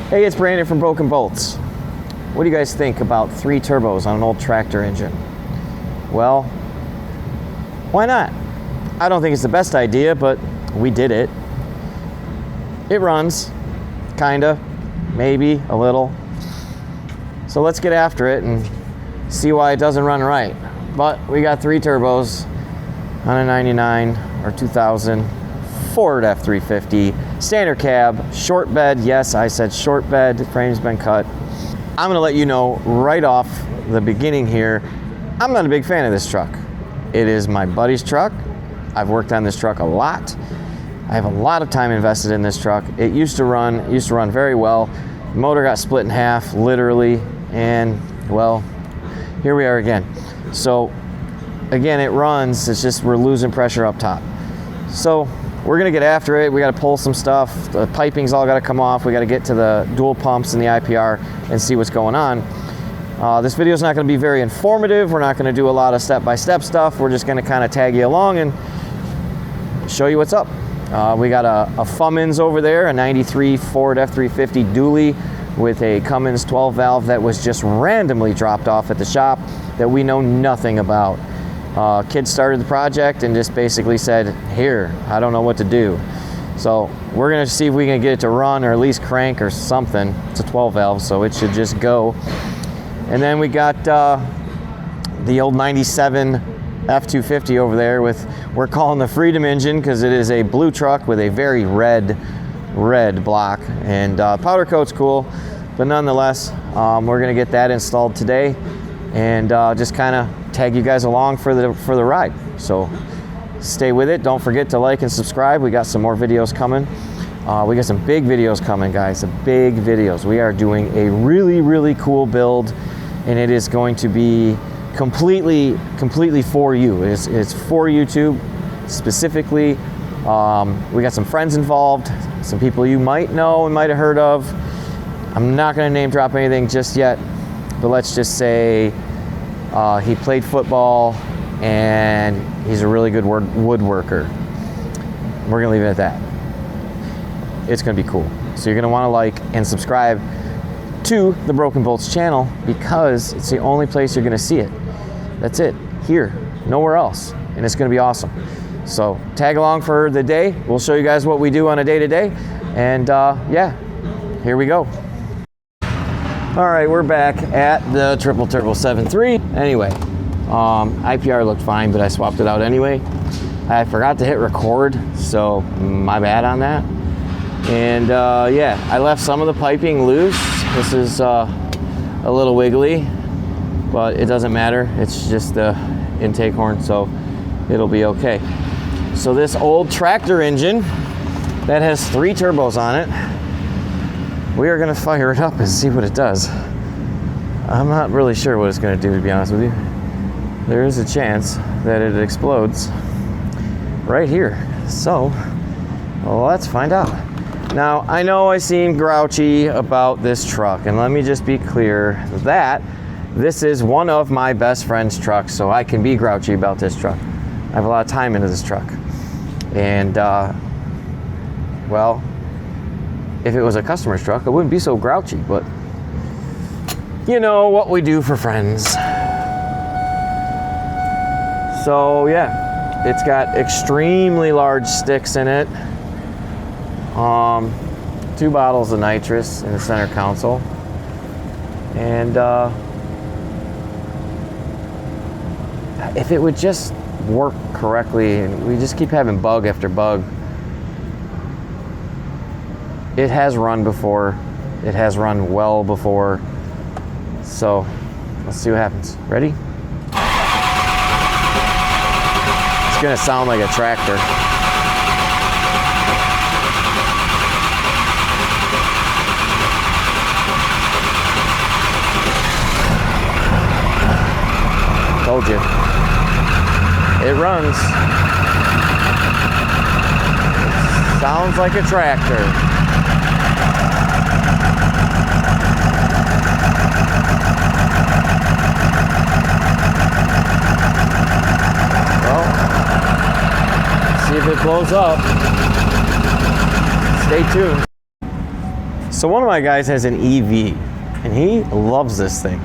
Hey, it's Brandon from Broken Bolts. What do you guys think about 3 turbos on an old tractor engine? Well, why not? I don't think it's the best idea, but we did it. It runs, kinda, maybe, a little. So let's get after it and see why it doesn't run right. But we got 3 turbos on a 99 or 2000 Ford F350, standard cab, short bed. Yes, I said short bed, frame's been cut. I'm gonna let you know right off the beginning here, I'm not a big fan of this truck. It is my buddy's truck. I've worked on this truck a lot. I have a lot of time invested in this truck. It used to run very well. The motor got split in half, literally, and well, here we are again. So again, it runs, it's just we're losing pressure up top. So we're gonna get after it. We gotta pull some stuff. The piping's all gotta come off. We gotta get to the dual pumps and the IPR and see what's going on. This video is not gonna be very informative. We're not gonna do a lot of step-by-step stuff. We're just gonna kind of tag you along and show you what's up. We got a Cummins over there, a 93 Ford F350 dually with a Cummins 12 valve that was just randomly dropped off at the shop that we know nothing about. Kid started the project and just basically said, here, I don't know what to do. So we're gonna see if we can get it to run or at least crank or something. It's a 12 valve, so it should just go. And then we got the old 97 F250 over there with, we're calling the Freedom engine because it is a blue truck with a very red block. And powder coat's cool, but nonetheless, we're gonna get that installed today and just kind of tag you guys along for the ride. So stay with it. Don't forget to like and subscribe. We got some more videos coming. We got some big videos coming, guys. Some big videos. We are doing a really cool build, and it is going to be completely for you. It's for YouTube specifically. We got some friends involved, some people you might know and might have heard of. I'm not going to name drop anything just yet, but let's just say he played football and he's a really good woodworker. We're gonna leave it at that. It's gonna be cool. So you're gonna wanna like and subscribe to the Broken Bolts channel because it's the only place you're gonna see it. That's it, here, nowhere else. And it's gonna be awesome. So tag along for the day. We'll show you guys what we do on a day-to-day. And yeah, here we go. All right, we're back at the Triple Turbo 7.3. Anyway, IPR looked fine, but I swapped it out anyway. I forgot to hit record, so my bad on that. And yeah, I left some of the piping loose. This is a little wiggly, but it doesn't matter. It's just the intake horn, so it'll be okay. So this old tractor engine that has 3 turbos on it, we are gonna fire it up and see what it does. I'm not really sure what it's gonna do, to be honest with you. There is a chance that it explodes right here. So, well, let's find out. Now, I know I seem grouchy about this truck, and let me just be clear that this is one of my best friend's trucks, so I can be grouchy about this truck. I have a lot of time into this truck. And, well, if it was a customer's truck, I wouldn't be so grouchy, but you know what we do for friends. So yeah, it's got extremely large sticks in it. 2 bottles of nitrous in the center console. And if it would just work correctly, and we just keep having bug after bug. It has run before. It has run well before. So let's see what happens. Ready? It's gonna sound like a tractor. Told you. It runs. Sounds like a tractor. See if it blows up. Stay tuned. So one of my guys has an EV, and he loves this thing.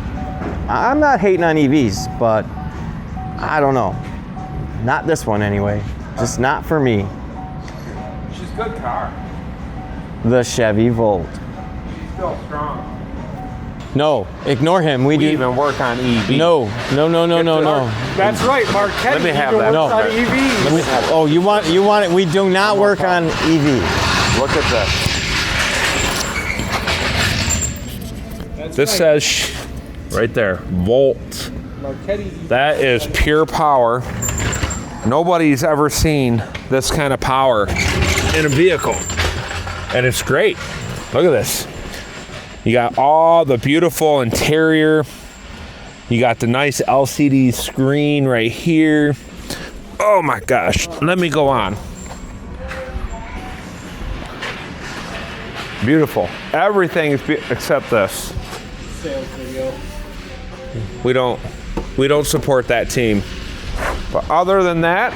I'm not hating on EVs, but I don't know. Not this one anyway. Just not for me. She's a good car. The Chevy Volt. She's still strong. No, ignore him. We do even work on EV. No. That's right, Marquette. Let me have that. No. On Let EVs. me have Oh, you want it? We do not work on EV. Look at this. This says right there, Volt. That is pure power. Nobody's ever seen this kind of power in a vehicle. And it's great. Look at this. You got all the beautiful interior. You got the nice LCD screen right here. Oh my gosh. Let me go on. Beautiful. Everything is except this. Sales video. We don't support that team. But other than that,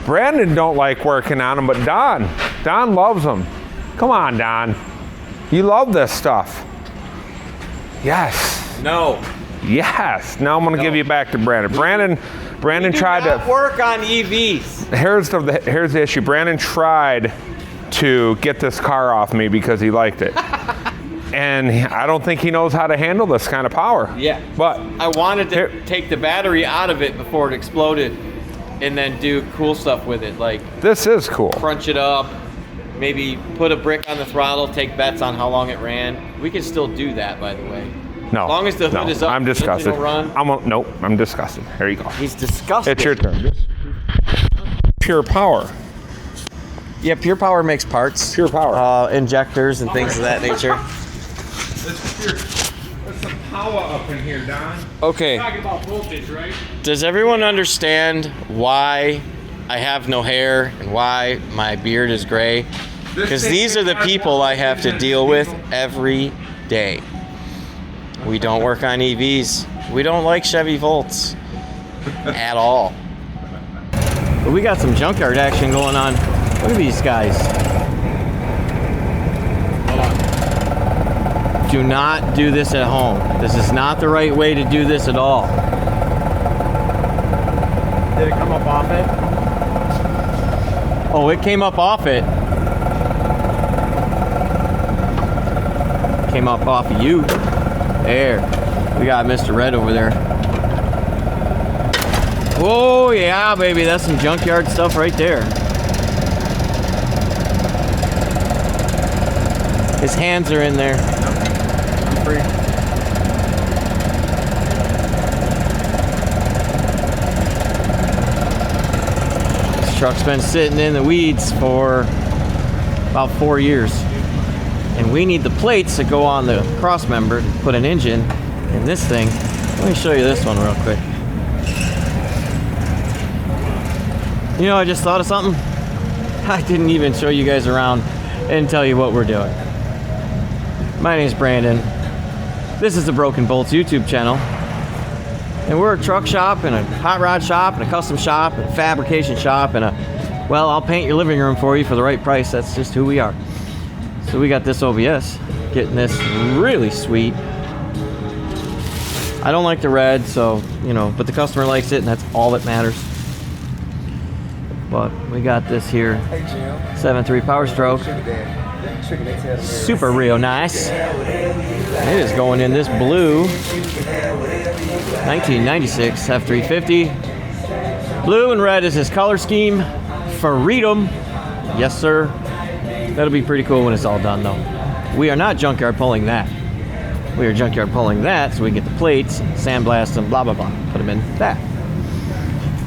Brandon don't like working on them, but Don loves them. Come on, Don. You love this stuff. Yes. No. Yes. Now I'm going to give you back to Brandon. Brandon tried to work on EVs. Here's the issue. Brandon tried to get this car off me because he liked it. And I don't think he knows how to handle this kind of power. Yeah. But I wanted to take the battery out of it before it exploded and then do cool stuff with it, like this is cool. crunch it up, maybe put a brick on the throttle, take bets on how long it ran. We can still do that, by the way. No. As long as the hood is up, I'm the engine disgusted. will run. Nope, I'm disgusted. Here you go. He's disgusted. It's your turn. Pure power. Yeah, Pure Power makes parts. Pure power. Injectors and things of that nature. There's some power up in here, Don. Okay. Talking about voltage, right? Does everyone understand why I have no hair and why my beard is gray? Because these are the people I have to deal with every day. We don't work on EVs. We don't like Chevy Volts at all. But we got some junkyard action going on. Look at these guys. Do not do this at home. This is not the right way to do this at all. Did it come up off it? Oh, it came up off it. Came up off of you. There. We got Mr. Red over there. Oh yeah, baby, that's some junkyard stuff right there. His hands are in there. I'm free. This truck's been sitting in the weeds for about 4 years. And we need the plates to go on the cross member to put an engine in this thing. Let me show you this one real quick. You know, I just thought of something. I didn't even show you guys around and tell you what we're doing. My name is Brandon. This is the Broken Bolts YouTube channel. And we're a truck shop and a hot rod shop and a custom shop and a fabrication shop and a, well, I'll paint your living room for you for the right price. That's just who we are. So we got this OBS, getting this really sweet. I don't like the red, so, you know, but the customer likes it and that's all that matters. But we got this here, 7.3 Powerstroke. Super real nice. It is going in this blue 1996 F350. Blue and red is his color scheme. Freedom. Yes, sir. That'll be pretty cool when it's all done, though. We are not junkyard pulling that. We are junkyard pulling that so we can get the plates, sandblast them, blah, blah, blah. Put them in that.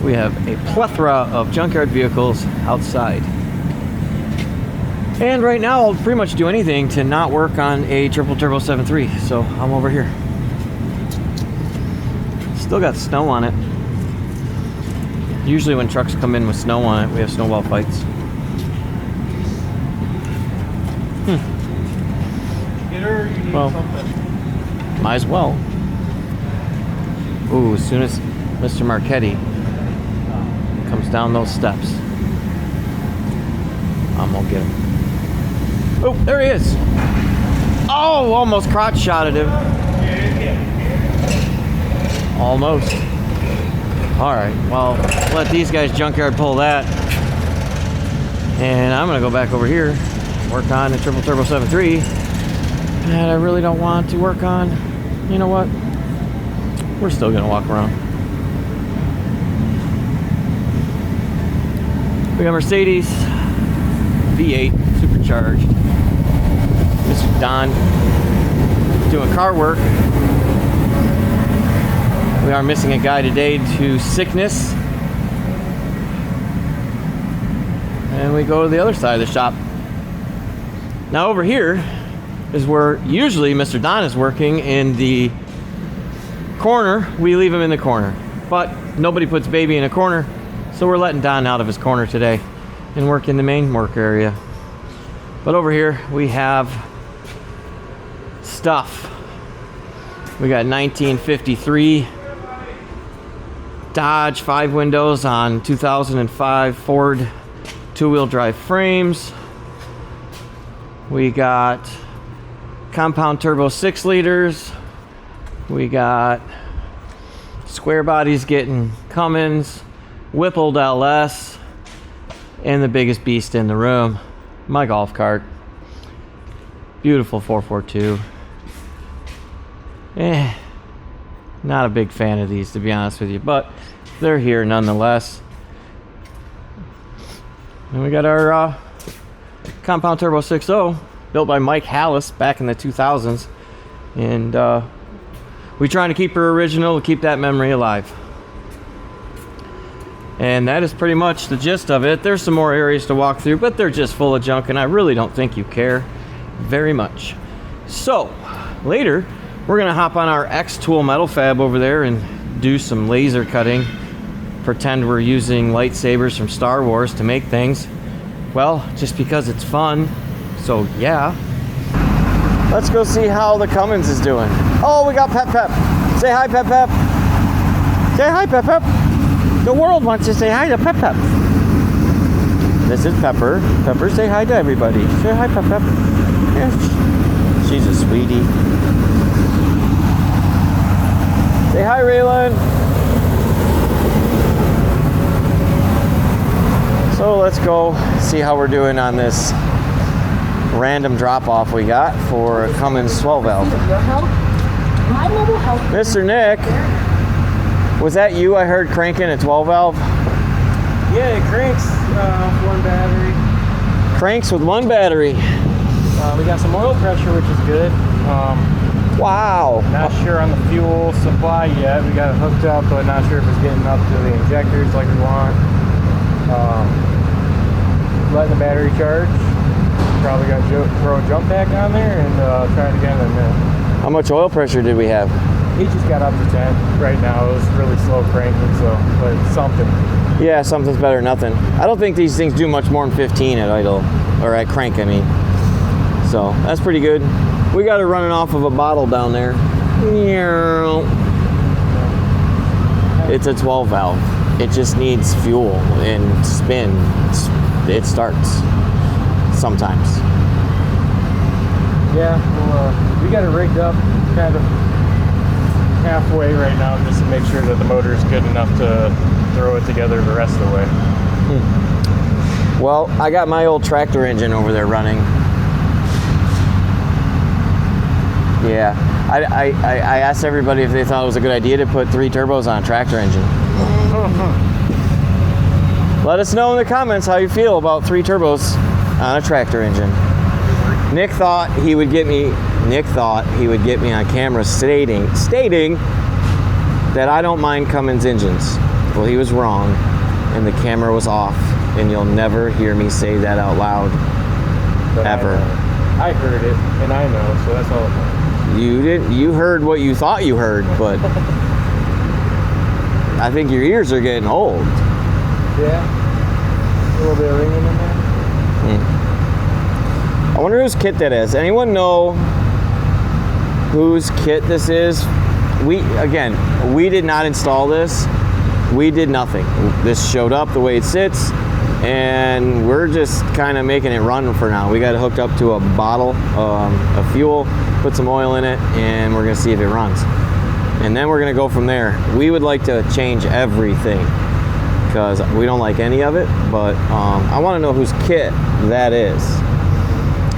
We have a plethora of junkyard vehicles outside. And right now I'll pretty much do anything to not work on a triple turbo 7.3. So I'm over here. Still got snow on it. Usually when trucks come in with snow on it, we have snowball fights. Well, might as well. Ooh, as soon as Mr. Marchetti comes down those steps, I'm gonna get him. Oh, there he is. Oh, almost crotch shotted him. Almost. All right, well, let these guys Junkyard pull that. And I'm gonna go back over here, work on the Triple Turbo 7.3 that I really don't want to work on. You know what? We're still gonna walk around. We got Mercedes V8 supercharged. Mr. Don doing car work. We are missing a guy today to sickness. And we go to the other side of the shop. Now over here is where usually Mr. Don is working in the corner. We leave him in the corner, but nobody puts baby in a corner, so we're letting Don out of his corner today and work in the main work area. But over here we have stuff. We got 1953 Dodge 5 windows on 2005 Ford 2-wheel drive frames. We got compound turbo 6 liters. We got square bodies getting Cummins, Whippled LS, and the biggest beast in the room, my golf cart. Beautiful 442. Not a big fan of these, to be honest with you, but they're here nonetheless. And we got our compound turbo 6.0 built by Mike Hallis back in the 2000s, and we're trying to keep her original, to keep that memory alive. And that is pretty much the gist of it. There's some more areas to walk through, but they're just full of junk, and I really don't think you care very much. So later we're gonna hop on our X-Tool metal fab over there and do some laser cutting. Pretend we're using lightsabers from Star Wars to make things. Well, just because it's fun. So yeah. Let's go see how the Cummins is doing. Oh, we got Pep Pep. Say hi, Pep Pep. Say hi, Pep Pep. The world wants to say hi to Pep Pep. This is Pepper. Pepper, say hi to everybody. Say hi, Pep Pep. Yeah, she's a sweetie. Say hi, Raylan. So let's go see how we're doing on this random drop-off we got for a Cummins 12 valve. Mr. Nick, was that you I heard cranking a 12 valve? Yeah, it cranks one battery. Cranks with one battery. We got some oil pressure, which is good. Wow. Not sure on the fuel supply yet. We got it hooked up, but not sure if it's getting up to the injectors like we want. Letting the battery charge. Probably got to throw a jump pack on there and try it again in a minute. How much oil pressure did we have? He just got up to 10 right now. It was really slow cranking, so, but something. Yeah, something's better than nothing. I don't think these things do much more than 15 at idle, or at crank, I mean. So that's pretty good. We got it running off of a bottle down there. It's a 12 valve. It just needs fuel and spin. It starts sometimes. Yeah, well, we got it rigged up kind of halfway right now just to make sure that the motor is good enough to throw it together the rest of the way. Well, I got my old tractor engine over there running. Yeah, I asked everybody if they thought it was a good idea to put 3 turbos on a tractor engine. Let us know in the comments how you feel about 3 turbos on a tractor engine. Nick thought he would get me on camera stating that I don't mind Cummins engines. Well, he was wrong, and the camera was off, and you'll never hear me say that out loud, But ever. I heard it, and I know, so that's all that matters. You didn't. You heard what you thought you heard, but I think your ears are getting old. Yeah, a little bit of ringing in there. I wonder whose kit that is. Anyone know whose kit this is? We did not install this. We did nothing. This showed up the way it sits. and we're just kind of making it run for now. We got it hooked up to a bottle of fuel, put some oil in it, and we're gonna see if it runs. And then we're gonna go from there. We would like to change everything because we don't like any of it, but I wanna know whose kit that is.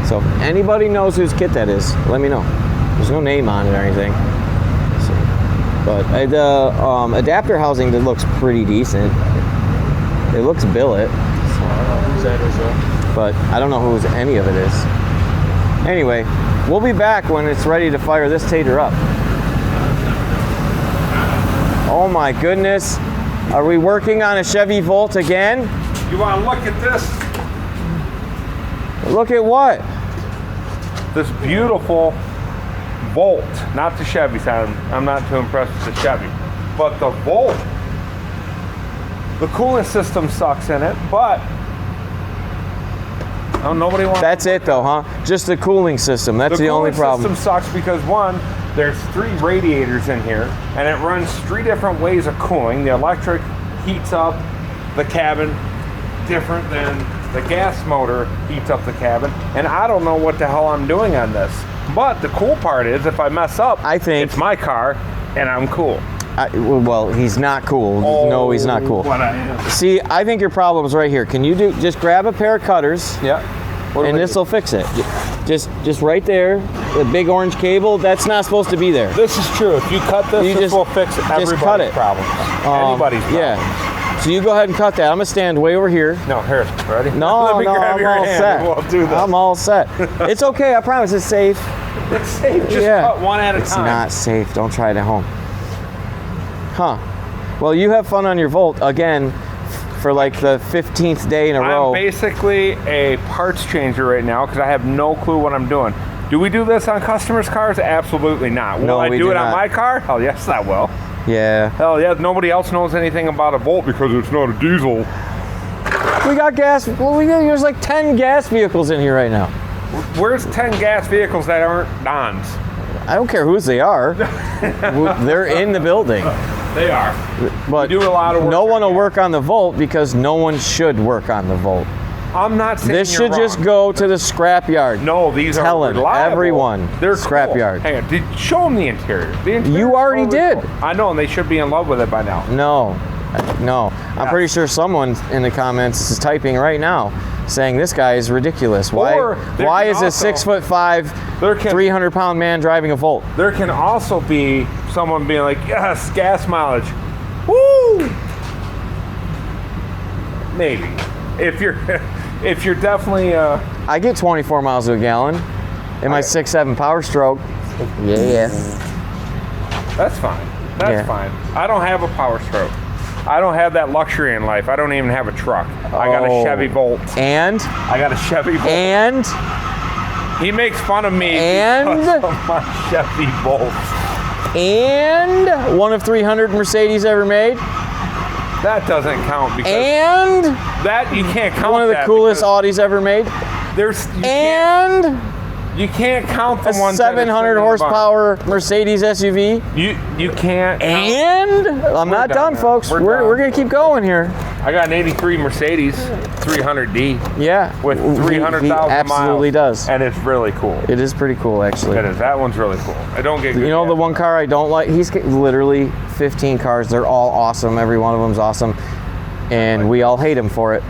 So if anybody knows whose kit that is, let me know. There's no name on it or anything. So, but the adapter housing that looks pretty decent. It looks billet. So I don't know whose that is though. But I don't know whose any of it is. Anyway, we'll be back when it's ready to fire this tater up. Oh my goodness. Are we working on a Chevy Volt again? You want to look at this? Look at what? This beautiful Volt. Not the Chevy side. I'm not too impressed with the Chevy. But the Volt. The cooling system sucks in it, but nobody wants. That's it though, huh? Just the cooling system. That's the only problem. The cooling system sucks because one, there's 3 radiators in here, and it runs 3 different ways of cooling. The electric heats up the cabin different than the gas motor heats up the cabin, and I don't know what the hell I'm doing on this. But the cool part is, if I mess up, I think it's my car, and I'm cool. Well, he's not cool. No, he's not cool. But I am. See, I think your problem is right here. Can you just grab a pair of cutters? Yeah. And this will fix it. Just right there, the big orange cable. That's not supposed to be there. This is true. If you cut this, this will fix everybody's cut it. problem. Anybody's problem. Yeah. So you go ahead and cut that. I'm gonna stand way over here. No, here. Ready? No, Let me grab I'm your all hand set. and we'll do this. I'm all set. It's okay. I promise. It's safe. It's safe. Just cut one at a time. It's not safe. Don't try it at home. Huh. Well, you have fun on your Volt again for like the 15th day in a row. I'm basically a parts changer right now because I have no clue what I'm doing. Do we do this on customers' cars? Absolutely not. Will I do it on my car? Hell yes, I will. Yeah. Hell yeah, nobody else knows anything about a Volt because it's not a diesel. We got gas. Well, there's like 10 gas vehicles in here right now. Where's 10 gas vehicles that aren't Don's? I don't care whose they are. They're in the building. They are. But we do a lot of work. No one will work on the Volt because no one should work on the Volt. I'm not saying this should you're just wrong. Go to the scrap-yard. No, these Tell are reliable. everyone. They're scrap-yard. Cool. Hang on. Show them the interior. The interior. You already did. Cool. I know, and they should be in love with it by now. No. I'm pretty sure someone in the comments is typing right now saying this guy is ridiculous. Why is a 6'5", 300-pound man driving a Volt? There can also be someone being like, yes, gas mileage. Woo! Maybe. If you're definitely I get 24 miles to a gallon in my 6.7 Powerstroke. Yeah. That's fine. That's fine. I don't have a Powerstroke. I don't have that luxury in life. I don't even have a truck. I got a Chevy Volt. And? I got a Chevy Volt. And? He makes fun of me because of my Chevy Volt. And? One of 300 Mercedes ever made? That doesn't count because and that you can't count. One of the coolest Audis ever made. You can't count the ones. 700 horsepower Mercedes SUV. You can't. And I'm not done, folks. We're gonna keep going here. I got an '83 Mercedes 300D. Yeah, with 300,000 miles. Absolutely does. And it's really cool. It is pretty cool, actually. It is. That one's really cool. I don't get. You know the one car I don't like? He's literally 15 cars. They're all awesome. Every one of them's awesome, and we all hate him for it.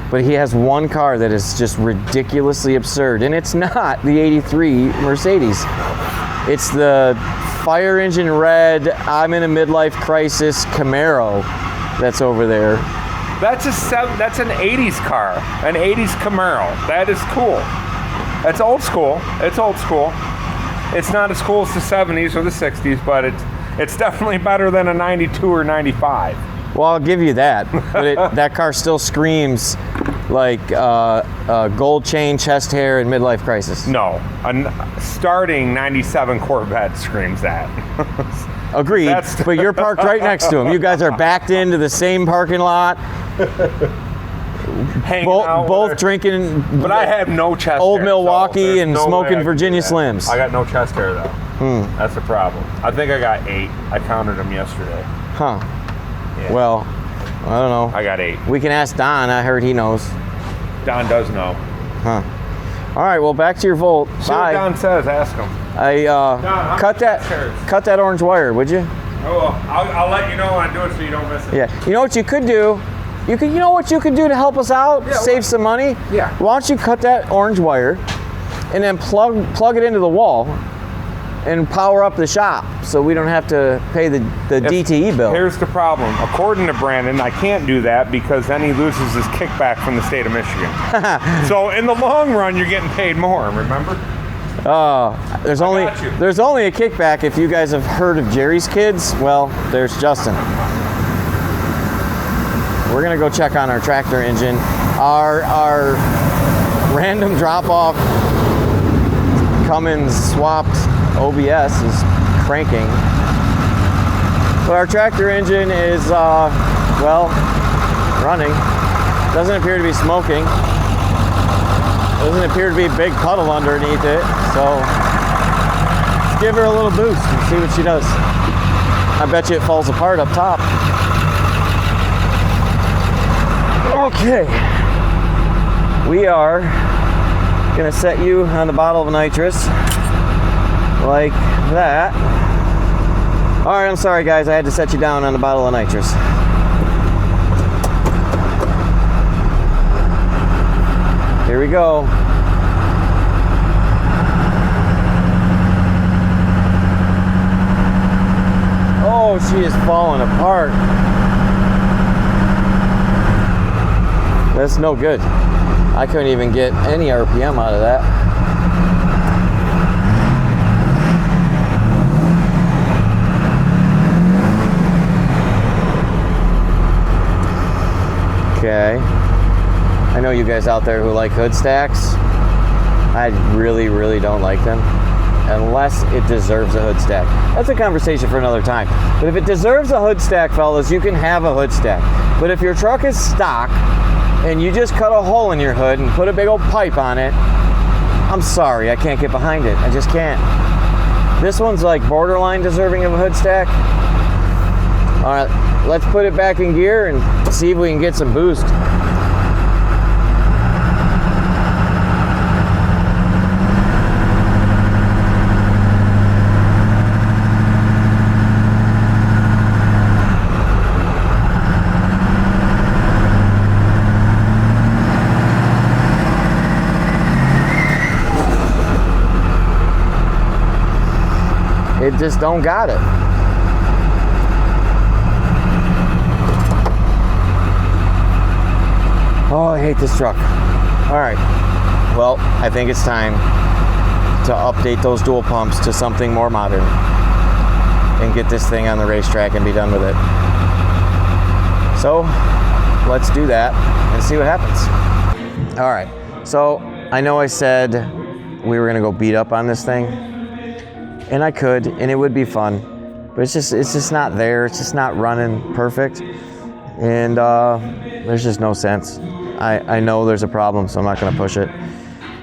But he has one car that is just ridiculously absurd, and it's not the '83 Mercedes. It's the fire engine red, I'm in a midlife crisis Camaro that's over there. That's an '80s car, an '80s Camaro. That is cool. That's old school. It's old school. It's not as cool as the '70s or the '60s, but it's definitely better than a '92 or '95. Well, I'll give you that, but that car still screams like gold chain, chest hair, and midlife crisis. No, a starting '97 Corvette screams that. Agreed, but you're parked right next to him. You guys are backed into the same parking lot. Both drinking. But I have no chest Old hair. Milwaukee and smoking Virginia Slims. I got no chest hair though. That's the problem. I think I got 8. I counted them yesterday. Huh. Yeah. Well, I don't know. I got 8. We can ask Don. I heard he knows. Don does know. Huh. All right, well, back to your Volt. See what Bye. Don says. Ask him. I cut that orange wire, would you? Oh, well, I'll let you know when I do it so you don't miss it. Yeah. You know what you could do? You know what you could do to help us out? Yeah, save what? some money? Yeah. Why don't you cut that orange wire and then plug it into the wall and power up the shop so we don't have to pay the DTE bill. Here's the problem. According to Brandon, I can't do that because then he loses his kickback from the state of Michigan. So in the long run, you're getting paid more, remember? There's only a kickback if you guys have heard of Jerry's Kids. Well, there's Justin. We're gonna go check on our tractor engine. Our random drop-off Cummins swapped OBS is cranking. But our tractor engine is, well, running. Doesn't appear to be smoking. Doesn't appear to be a big puddle underneath it. So let's give her a little boost and see what she does. I bet you it falls apart up top. Okay. We are gonna set you on the bottle of nitrous like that. All right, I'm sorry guys, I had to set you down on the bottle of nitrous. Here we go. Oh, she is falling apart. That's no good. I couldn't even get any RPM out of that. Okay. I know you guys out there who like hood stacks. I really, really don't like them unless it deserves a hood stack. That's a conversation for another time. But if it deserves a hood stack, fellas, you can have a hood stack. But if your truck is stock and you just cut a hole in your hood and put a big old pipe on it, I'm sorry, I can't get behind it. I just can't. This one's like borderline deserving of a hood stack. All right, let's put it back in gear and see if we can get some boost. It just don't got it. Oh, I hate this truck. All right. Well, I think it's time to update those dual pumps to something more modern and get this thing on the racetrack and be done with it. So let's do that and see what happens. All right. So I know I said we were gonna go beat up on this thing, and I could, and it would be fun, but it's just not there. It's just not running perfect, and there's just no sense. I know there's a problem, so I'm not going to push it,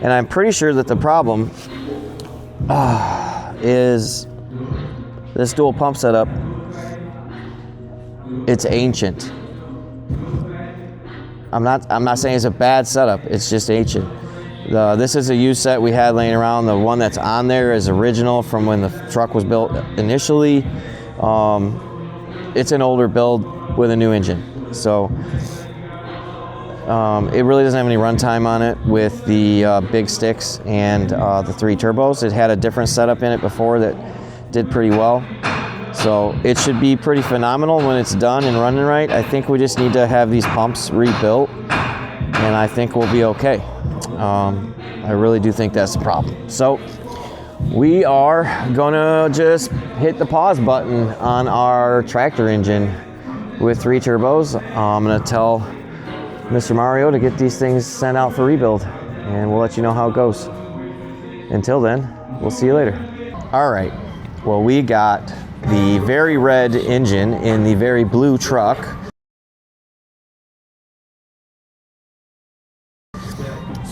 and I'm pretty sure that the problem is this dual pump setup. It's ancient. I'm not saying it's a bad setup. It's just ancient. This is a used set we had laying around. The one that's on there is original from when the truck was built initially. It's an older build with a new engine. So it really doesn't have any runtime on it with the big sticks and the 3 turbos. It had a different setup in it before that did pretty well. So it should be pretty phenomenal when it's done and running right. I think we just need to have these pumps rebuilt, and I think we'll be okay. I really do think that's the problem. So we are gonna just hit the pause button on our tractor engine with 3 turbos. I'm gonna tell Mr. Mario to get these things sent out for rebuild, and we'll let you know how it goes. Until then, we'll see you later. All right, well, we got the very red engine in the very blue truck.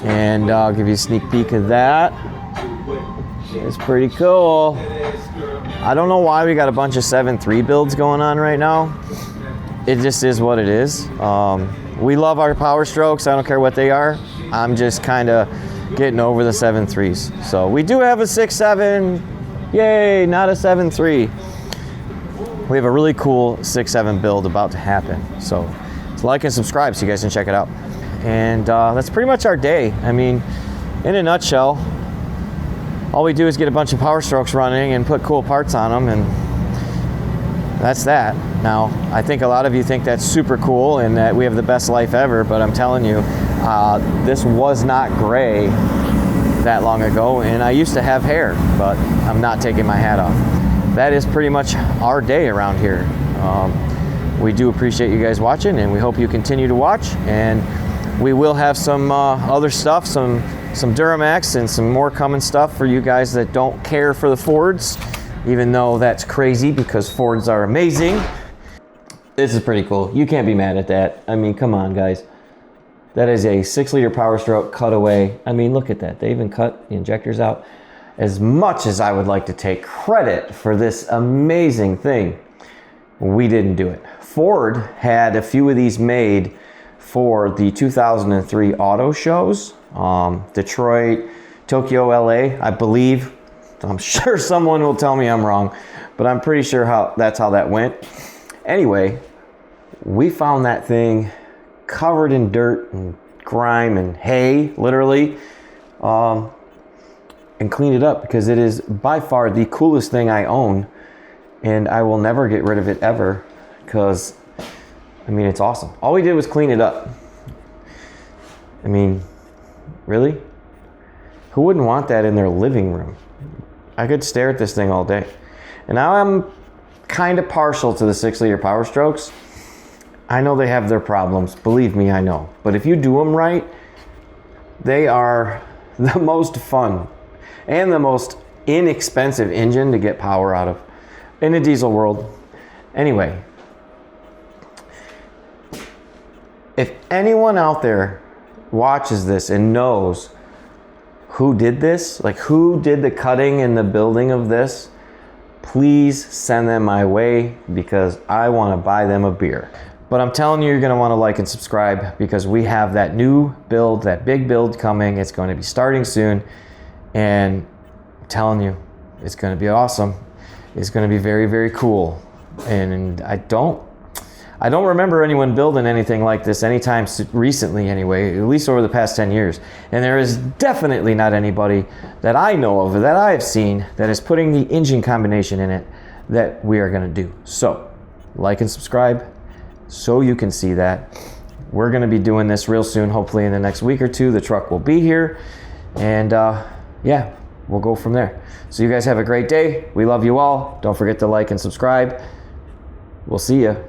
And I'll give you a sneak peek of that. It's pretty cool. I don't know why we got a bunch of 7.3 builds going on right now. it just is what it is. We love our Powerstrokes. I don't care what they are. I'm just kind of getting over the 7.3s. So we do have a 6.7. Yay, not a 7.3. We have a really cool 6.7 build about to happen. So like and subscribe so you guys can check it out. And that's pretty much our day. I mean, in a nutshell, all we do is get a bunch of Powerstrokes running and put cool parts on them, and that's that. Now, I think a lot of you think that's super cool and that we have the best life ever, but I'm telling you, this was not gray that long ago, and I used to have hair, but I'm not taking my hat off. That is pretty much our day around here. We do appreciate you guys watching, and we hope you continue to watch, and we will have some other stuff, some Duramax and some more Cummins stuff for you guys that don't care for the Fords, even though that's crazy because Fords are amazing. This is pretty cool. You can't be mad at that. I mean, come on, guys. That is a 6-liter Powerstroke Cutaway. I mean, look at that. They even cut the injectors out. As much as I would like to take credit for this amazing thing, we didn't do it. Ford had a few of these made for the 2003 auto shows. Detroit, Tokyo, LA, I believe. I'm sure someone will tell me I'm wrong, but I'm pretty sure that's how that went. Anyway, we found that thing covered in dirt and grime and hay, literally, and cleaned it up because it is by far the coolest thing I own, and I will never get rid of it ever because, I mean, it's awesome. All we did was clean it up. I mean, really? Who wouldn't want that in their living room? I could stare at this thing all day. And now I'm kind of partial to the 6-liter Powerstrokes. I know they have their problems. Believe me, I know. But if you do them right, they are the most fun and the most inexpensive engine to get power out of in the diesel world. Anyway, if anyone out there watches this and knows who did this, like who did the cutting and the building of this, please send them my way because I want to buy them a beer. But I'm telling you, you're going to want to like and subscribe because we have that new build, that big build coming. It's going to be starting soon, and I'm telling you, it's going to be awesome. It's going to be very, very cool. And I don't remember anyone building anything like this anytime recently anyway, at least over the past 10 years. And there is definitely not anybody that I know of, that I have seen, that is putting the engine combination in it that we are going to do. So, like and subscribe so you can see that. We're going to be doing this real soon, hopefully in the next week or two. The truck will be here. And yeah, we'll go from there. So you guys have a great day. We love you all. Don't forget to like and subscribe. We'll see you.